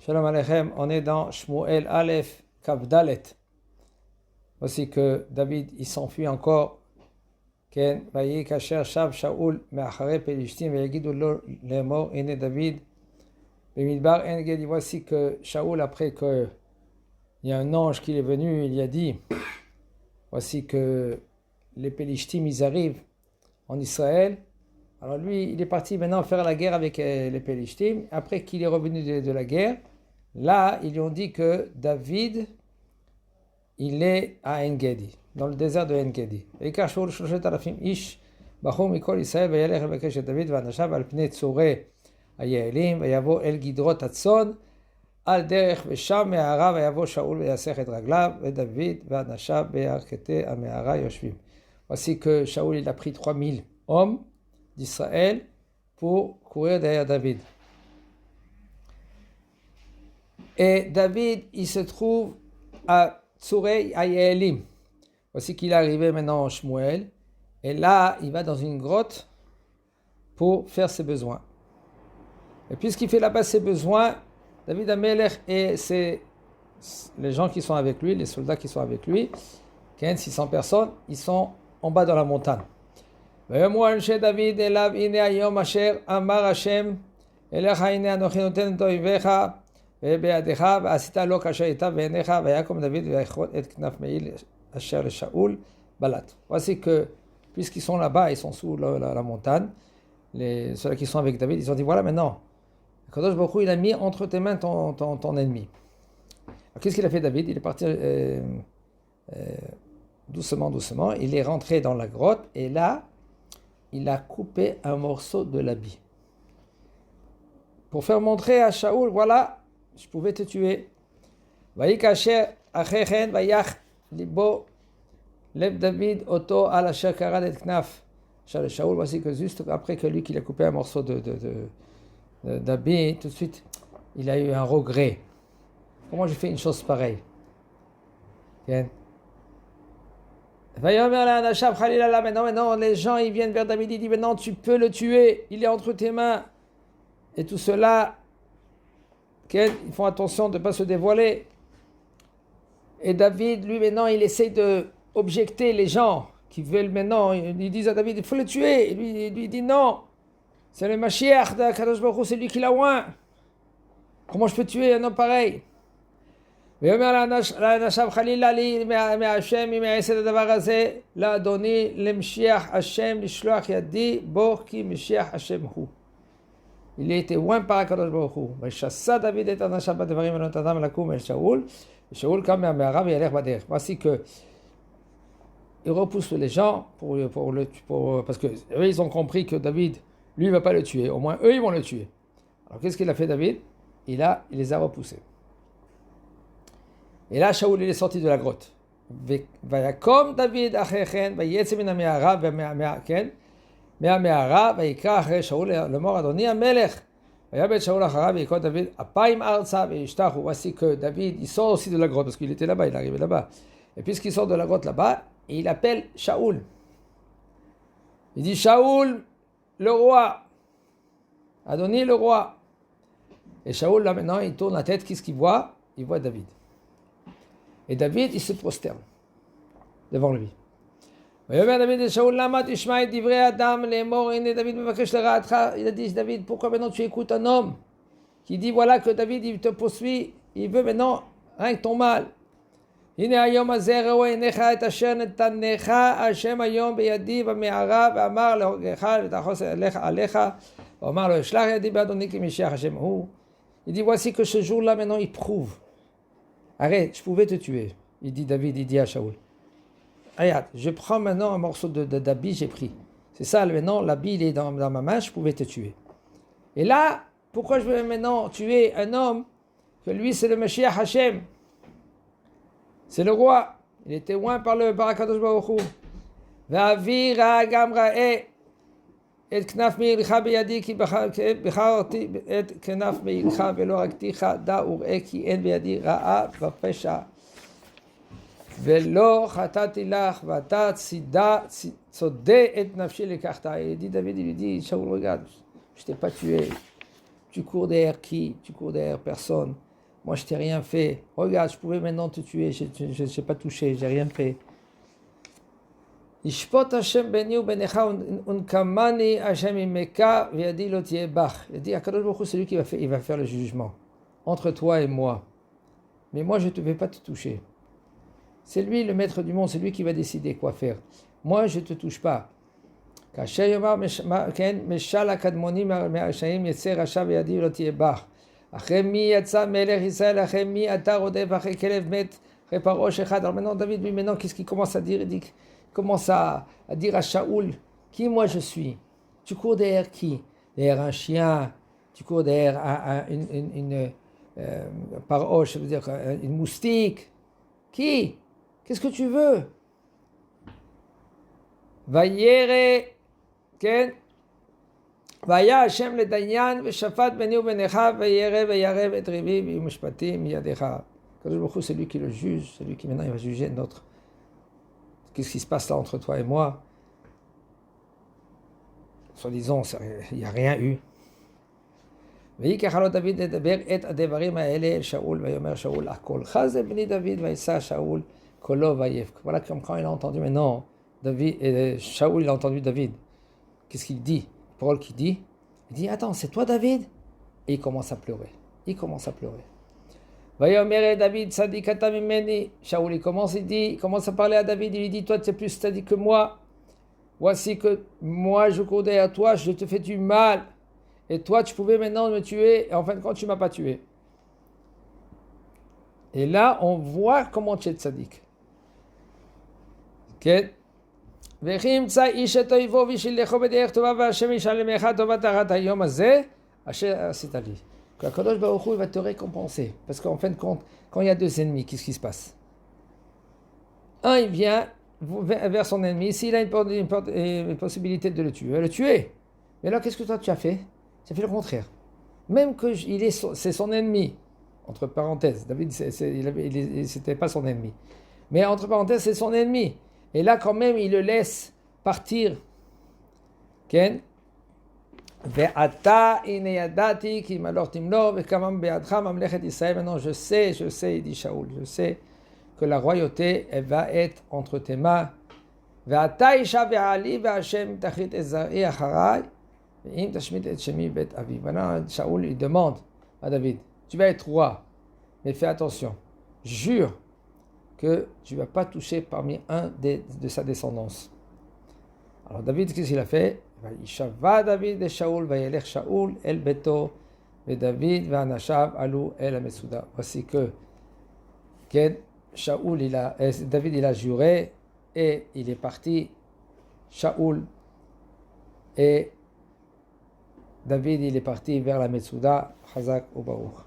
Shalom Aleichem, on est dans Shmuel Aleph Kavdalet. Voici que David, il s'enfuit encore. Ken, Vayi Kasher Shav Shaul Me'achare Pelishtim Ve'yagidu lo lemor ene David Bemidbar En Gedi. Voici que Shaul, après que il y a un ange qui est venu, il y a dit, voici que les Pelishtim, ils arrivent en Israël. Alors lui, il est parti maintenant faire la guerre avec les Pelishtim. Après qu'il est revenu de la guerre, là, ils lui ont dit que David, il est à En-Gedi, dans le désert de En-Gedi. ויקח שאול 3,000 איש, בחור מכל ישראל, וילך לבקש את דוד ואנשיו על פני צורי היעלים, ויבוא אל גדרות הצאן, על דרך ושם מערה, ויבוא שאול ויסך את רגליו, ודוד ואנשיו בירכתי המערה יושבים. Voici que Shaul, il a pris 3000 hommes d'Israël pour courir derrière David. Et David, il se trouve à Tsurei Hayelim. Voici qu'il est arrivé maintenant en Shmuel. Et là, il va dans une grotte pour faire ses besoins. Et puisqu'il fait là-bas ses besoins, David Amelech et les gens qui sont avec lui, les soldats qui sont avec lui, 600 personnes, ils sont en bas dans la montagne. ויאמרו אנשי דוד אליו הנה היום אשר אמר השם אליך הנה אנוכי נותן את אויביך ובידך ועשית לו כאשר ייטב בעיניך ויקום דוד ויכרות את כנף מעיל אשר לשאול בלט. Voici que puisqu'ils sont là-bas, ils sont sous la montagne, ceux qui sont avec David, ils ont dit voilà maintenant, Kadosh Baruch Hu, il a mis entre tes mains ton ennemi. Alors, qu'est-ce qu'il a fait David? Il est parti doucement, il est rentré dans la grotte et là il a coupé un morceau de l'habit. Pour faire montrer à Shaoul, voilà, je pouvais te tuer. Vayikasher achechen vayach libo lev David oto al asher karad et knaf. Shaoul, voici que juste après que lui qu'il a coupé un morceau d'habit, tout de suite, il a eu un regret. Comment j'ai fait une chose pareille? Bien. Maintenant, les gens ils viennent vers David, ils disent maintenant tu peux le tuer, il est entre tes mains. Et tout cela, ils font attention de ne pas se dévoiler. Et David, lui maintenant, il essaie d'objecter les gens qui veulent maintenant, ils disent à David, il faut le tuer. Et lui il dit non, c'est le Mashiach de Kadosh Baruch Hu, c'est lui qui l'a oint. Comment je peux tuer un homme pareil? ויאמר לאנשיו חלילה לי מהשם אם יעשה את הדבר הזה לאדוני למשיח השם לשלוח ידי בו כי משיח השם הוא. Il a été oint par הקדוש ברוך הוא. וישסע דוד את אנשיו בדברים ונתתם לקום אל שאול ושאול קם מהמערה וילך בדרך. Voici que il repousse les gens parce que eux ils ont compris que David lui il va pas le tuer, au moins eux ils vont le tuer. Alors qu'est-ce qu'il a fait David? Il les a repoussés. Et là, Shaoul il est sorti de la grotte. Vayakom David achechen, vayetze min ha'me'ara מהמערה ויקרא אחרי שאול לאמור אדוני המלך ויבט שאול אחריו ויקרא דוד אפיים ארצה וישתחו. Voici que David il sort aussi de la grotte parce qu'il était là-bas, il est arrivé là-bas. Et puisqu'il sort de la grotte là-bas, il appelle Shaoul. Il dit Shaoul le roi, Adoni le roi. Et Shaoul là maintenant il tourne la tête, qu'est-ce qu'il voit? Il voit David. Et David, il se prosterne devant lui. Il a dit, David, pourquoi maintenant tu écoutes un homme qui dit, voilà que David, il te poursuit, il veut maintenant rien que ton mal. הנה היום הזה ראו עיניך את אשר נתנך השם היום בידי במערה ואמר להורגך ותחוס עליך ואמר לו אשלח ידי באדוני כי משיח השם הוא. Il dit, voici que ce jour-là maintenant il prouve. Arrête, je pouvais te tuer. Il dit David, il dit à Shaoul. Regarde, je prends maintenant un morceau d'habit, j'ai pris. C'est ça, maintenant, l'habit, il est dans ma main, je pouvais te tuer. Et là, pourquoi je veux maintenant tuer un homme que lui, c'est le Mashiach Hashem? C'est le roi. Il était oint par le Barakadosh Baruch Hu. Va'avi ra'a gam ra'e את כנף מעילך בידי כי בחרתי את כנף מעילך ולא הרגתיך דע וראה כי אין בידי רעה ופשע ולא חטאתי לך ואתה צודה את נפשי לקחת. Il dit David, il lui dit Shaoul, regarde, je t'ai pas tué, tu cours derrière qui? Tu cours derrière personne. moi je t'ai rien fait. Regarde, je pouvais maintenant te tuer, je n'ai pas touché, j'ai rien fait. Ishpot Hashem beni u benecha unkamani Hashem imeka v'yadi lo tieh bach. Il dit, Akadosh Baruch Hu, c'est lui qui va faire le jugement entre toi et moi. Mais moi, je ne vais pas te toucher. C'est lui le maître du monde, c'est lui qui va décider quoi faire. Moi, je ne te touche pas. כאשר יאמר משל הקדמונים מהרשעים יצא רשע וידי לא תהיה בך. אחרי מי יצא מלך ישראל, אחרי מי אתה רודף, אחרי כלב מת, אחרי פרעה אחד. Alors maintenant, David, lui, maintenant, qu'est-ce qu'il commence à dire? Il commence à dire à Shaoul, qui moi je suis? Tu cours derrière qui? Derrière un chien, tu cours derrière une Paro, je veux dire, une moustique. Qui? Qu'est-ce que tu veux? Vayere, ken, vaya Hashem le dayan, veshafat beni u benecha, vayere, vayarev et rivi, v'yumishpatim yadecha. Kadosh Baruch Hu, c'est lui qui le juge, c'est lui qui maintenant il va juger notre. Qu'est-ce qui se passe là entre toi et moi? Soi-disant, il n'y a rien eu. ויקח לו דוד לדבר את הדברים האלה אל שאול, ויאמר שאול הכל חזה בני דוד, וישא שאול קולו ויבך. Voilà comme quand il a entendu maintenant Shaoul, il a entendu David. Qu'est-ce qu'il dit? La parole qu'il dit, il dit, attends, c'est toi David? Et il commence à pleurer. Il commence à pleurer. ויאמר David, צדיק אתה ממני. Shaoul, il commence à parler à David, il lui dit, toi tu es plus sadique que moi. Voici que moi je cours derrière toi, je te fais du mal. Et toi, tu pouvais maintenant me tuer, et en fin de compte, tu ne m'as pas tué. Et là, on voit comment tu es tzaddik. כן? וכי ימצא איש את אויבו וישלחו בדרך טובה והשם ישלמך טובת אחת היום הזה, אשר עשית לי. Qu'Akadosh Baruch Hu va te récompenser. Parce qu'en fin de compte, quand il y a deux ennemis, qu'est-ce qui se passe? Un, il vient vers son ennemi. S'il a une possibilité de le tuer, il va le tuer. Mais là, qu'est-ce que toi tu as fait? Ça fait le contraire. Même que c'est son ennemi, entre parenthèses. David, c'était pas son ennemi. Mais entre parenthèses, c'est son ennemi. Et là, quand même, il le laisse partir. Ken? Ve'ata ine yadati ki malor timlo ve'kamam be'adcha mamlechet Israël. Maintenant, je sais, il dit Shaoul, je sais que la royauté, elle va être entre tes mains. Ve'ata isha ve'ali ve'Hashem tachit ezari acharai. Voilà, Shaoul il demande à David, tu vas être roi, mais fais attention, jure que tu ne vas pas toucher parmi un de sa descendance. Alors David, qu'est-ce qu'il a fait? Ishava David et Shaoul, vayelech Shaoul el beto, et David v'anashav alou el amesuda. Voici que David il a juré et il est parti. Shaoul et David, il est parti vers la Metsouda, Chazak ou Baruch.